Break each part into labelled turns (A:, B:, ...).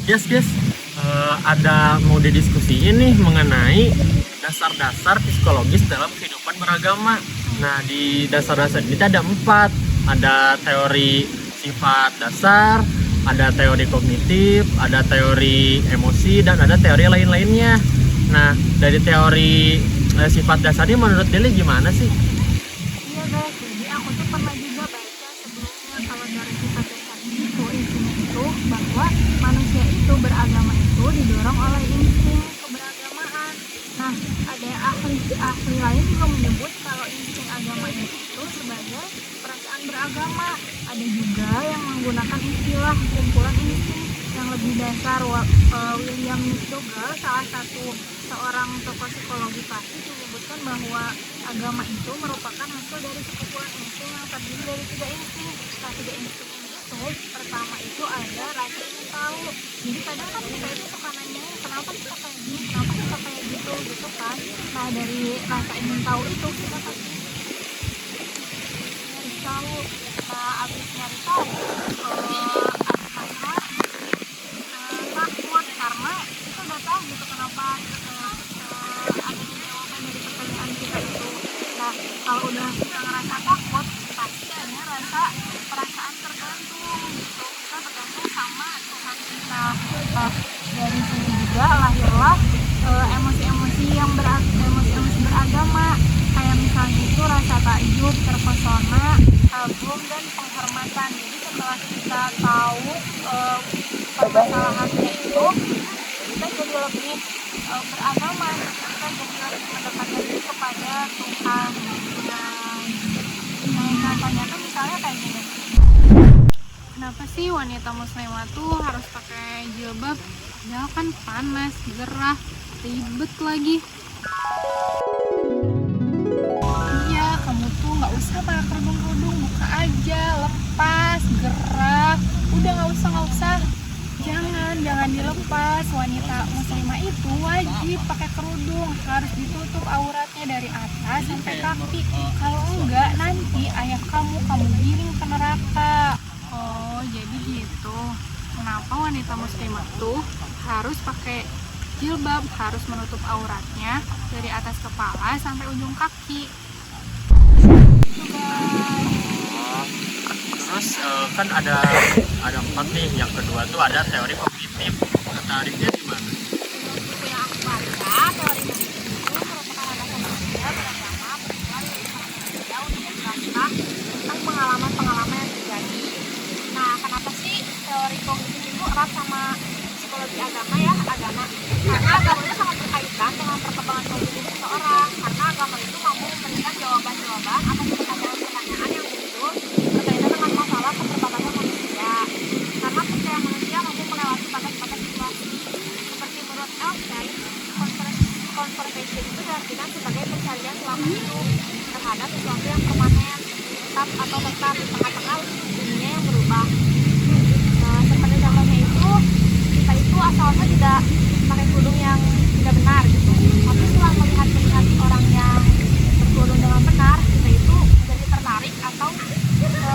A: Yes, guys, ada mau didiskusiin nih mengenai dasar-dasar psikologis dalam kehidupan beragama. Nah, di dasar-dasar ini ada 4. Ada teori sifat dasar, ada teori kognitif, ada teori emosi, dan ada teori lain-lainnya. Nah, dari teori sifat dasar ini menurut Deli gimana sih?
B: Iya guys, jadi aku tuh pernah juga baca sebelumnya kalau dari sifat dasar itu intinya itu bahwa manusia itu beragama itu didorong oleh insting keberagamaan. Nah, ada ahli lain juga menyebut kalau insting agama itu sebagai perasaan beragama. Ada juga yang menggunakan istilah kumpulan insting yang lebih dasar. William McDougall, salah satu seorang tokoh psikologi klasik, menyebutkan bahwa agama itu merupakan hasil dari sekumpulan insting yang terdiri dari 3 insting. Nah, 3 insting ini itu pertama itu ada rasa ingin tahu. Jadi kadang kan kita itu suka nanya kenapa kita kayak gini, kenapa kita kayak gitu kan. Nah, dari rasa ingin tahu itu kita pasti nyari tahu. Nah, abis nyari tahu takut karena kita udah tahu gitu kenapa ada jawaban dari pertanyaan kita itu. Nah, kalau udah kita ngerasa takut, pasti ada perasaan tergantung gitu. Kita tergantung sama Tuhan kita. Nah, dari sini juga lahirlah emosi-emosi beragama, kayak misalnya itu rasa takjub, terpesona, kagum, dan penghormatan. Jadi setelah kita tahu permasalahannya itu, kita jadi lebih beragama, kita jadi lebih mendekatkan diri kepada Tuhan. Nah, contohnya tuh misalnya kayak gini. Kenapa sih wanita muslimah tuh harus pakai jilbab? Padahal kan panas, gerah, ribet lagi. Iya, kamu tuh nggak usah pakai kerudung, buka aja, lepas, gerak. Udah nggak usah. Jangan dilepas. Wanita muslimah itu wajib pakai kerudung, harus ditutup auratnya dari atas sampai kaki. Kalau enggak, nanti ayah kamu giring ke neraka. Oh, jadi gitu. Kenapa wanita muslimah tuh harus pakai jilbab, harus menutup auratnya dari atas kepala sampai ujung kaki.
A: Terus kan ada 4 nih. Yang kedua tuh ada teori kognitif. Tarifnya gimana?
B: Yang aku baca, teori kognitif itu merupakan landasan manusia beragama bertujuan manusia untuk menjelaskan tentang pengalaman-pengalaman yang terjadi. Nah, kenapa sih teori kognitif itu erat sama psikologi agama ya? Karena agama itu sangat berkaitan dengan perkembangan kognitif seseorang. Karena agama itu mampu memberikan jawaban-jawaban atas pertanyaan-pertanyaan yang muncul berkaitan dengan masalah keterbatasan manusia. Karena percaya manusia mampu melewati batas-batas situasi. Seperti menurut Einstein, confrontation itu diartikan sebagai pencarian selama hidup terhadap sesuatu yang permanen, tetap di tengah-tengah dunia yang berubah. Nah, seperti contohnya itu, kita itu asalnya tidak pakai kerudung yang tidak benar gitu. Tapi setelah melihat orang yang berkerudung dengan benar, kita itu menjadi tertarik atau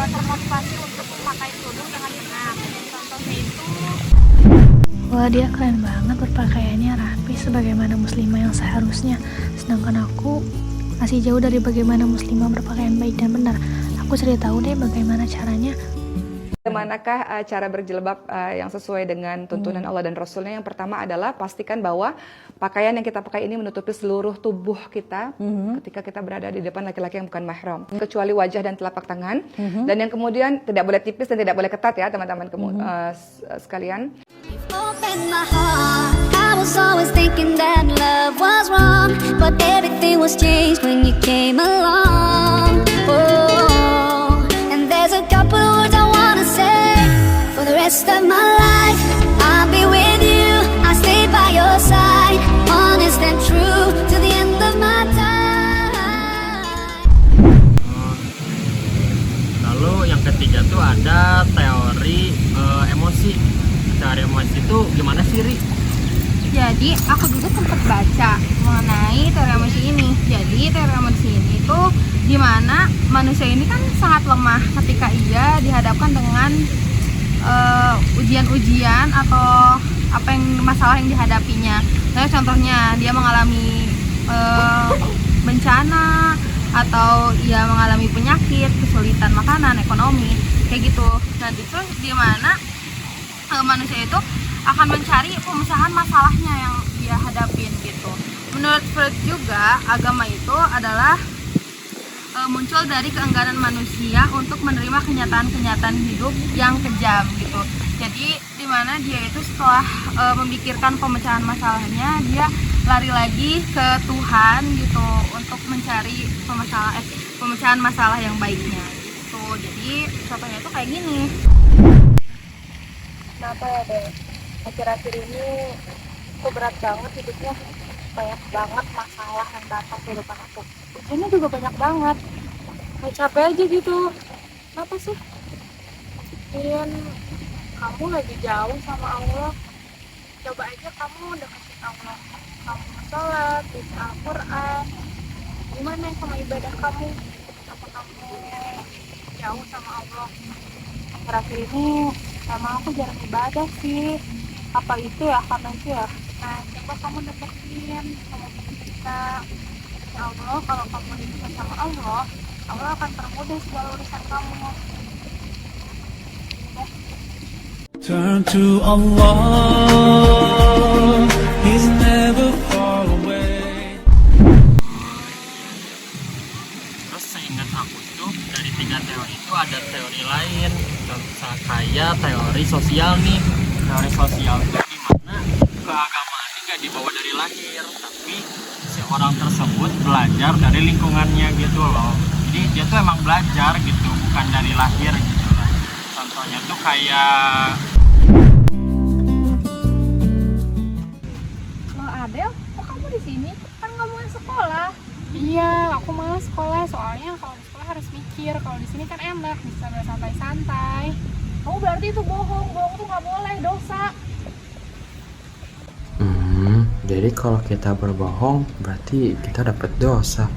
B: termotivasi untuk memakai kerudung dengan benar. Contohnya itu,
C: wah, dia keren banget, berpakaiannya rapi sebagaimana muslimah yang seharusnya. Sedangkan aku masih jauh dari bagaimana muslimah berpakaian baik dan benar. Aku cari tahu deh bagaimana caranya.
D: Bagaimanakah cara berjilbab yang sesuai dengan tuntunan Allah dan Rasulnya? Yang pertama adalah pastikan bahwa pakaian yang kita pakai ini menutupi seluruh tubuh kita ketika kita berada di depan laki-laki yang bukan mahram, kecuali wajah dan telapak tangan. Dan yang kemudian tidak boleh tipis dan tidak boleh ketat ya teman-teman sekalian.
E: Open my heart. I was always thinking that love was wrong, but everything was changed when you came along. Oh, and there's a couple words I wanna say. For the rest of my life, I'll be with you. I'll stay by your side, honest and true to the end of my time.
A: Lalu yang ketiga tuh ada teori emosi. Teori emosi itu gimana sih, Ri?
B: jadi aku juga sempat baca mengenai teori emosi ini. Jadi teori emosi ini tuh dimana manusia ini kan sangat lemah ketika ia dihadapkan dengan ujian-ujian atau apa yang masalah yang dihadapinya. Nah, contohnya dia mengalami bencana atau ia mengalami penyakit, kesulitan makanan, ekonomi, kayak gitu. Dan itu di mana manusia itu akan mencari pemecahan masalahnya yang dia hadapin gitu. Menurut Freud juga, agama itu adalah muncul dari keengganan manusia untuk menerima kenyataan-kenyataan hidup yang kejam gitu. Jadi di mana dia itu setelah memikirkan pemecahan masalahnya, dia lari lagi ke Tuhan gitu untuk mencari pemecahan masalah yang baiknya gitu. Jadi contohnya itu kayak gini.
C: Kenapa ya deh? Akhir-akhir ini aku berat banget hidupnya. Banyak banget masalah yang datang ke depan aku. Ujiannya juga banyak banget. Kayak capek aja gitu. Kenapa sih? Mungkin kamu lagi jauh sama Allah. Coba aja kamu deketin Allah. Kamu sholat, baca Al-Quran. Gimana sama ibadah kamu? Apa kamu jauh sama Allah? Akhir-akhir ini sama aku jarang ibadah sih. Apa itu ya? Karena itu ya? Nah, coba kamu deketin sama kita. Ya Allah, kalau kamu dekat sama Allah, Allah akan permudah segala urusan kamu.
F: Turn to Allah, He's never far away.
A: Terus seingat aku tuh dari 3 teori itu ada teori lain, contoh kayak teori sosial nih. Teori sosial itu dimana keagamaan ini gak dibawa dari lahir, tapi si orang tersebut belajar dari lingkungannya gitu loh. Jadi dia tuh emang belajar gitu, bukan dari lahir gitu lah. Contohnya tuh kayak
B: Adel, kok kamu di sini? Kan ngomongin sekolah.
C: Iya, aku malas sekolah soalnya kalau di sekolah harus mikir. Kalau di sini kan enak, bisa bersantai-santai.
B: Kamu berarti itu bohong. Bohong tuh nggak boleh, dosa.
G: Jadi kalau kita berbohong berarti kita dapat dosa.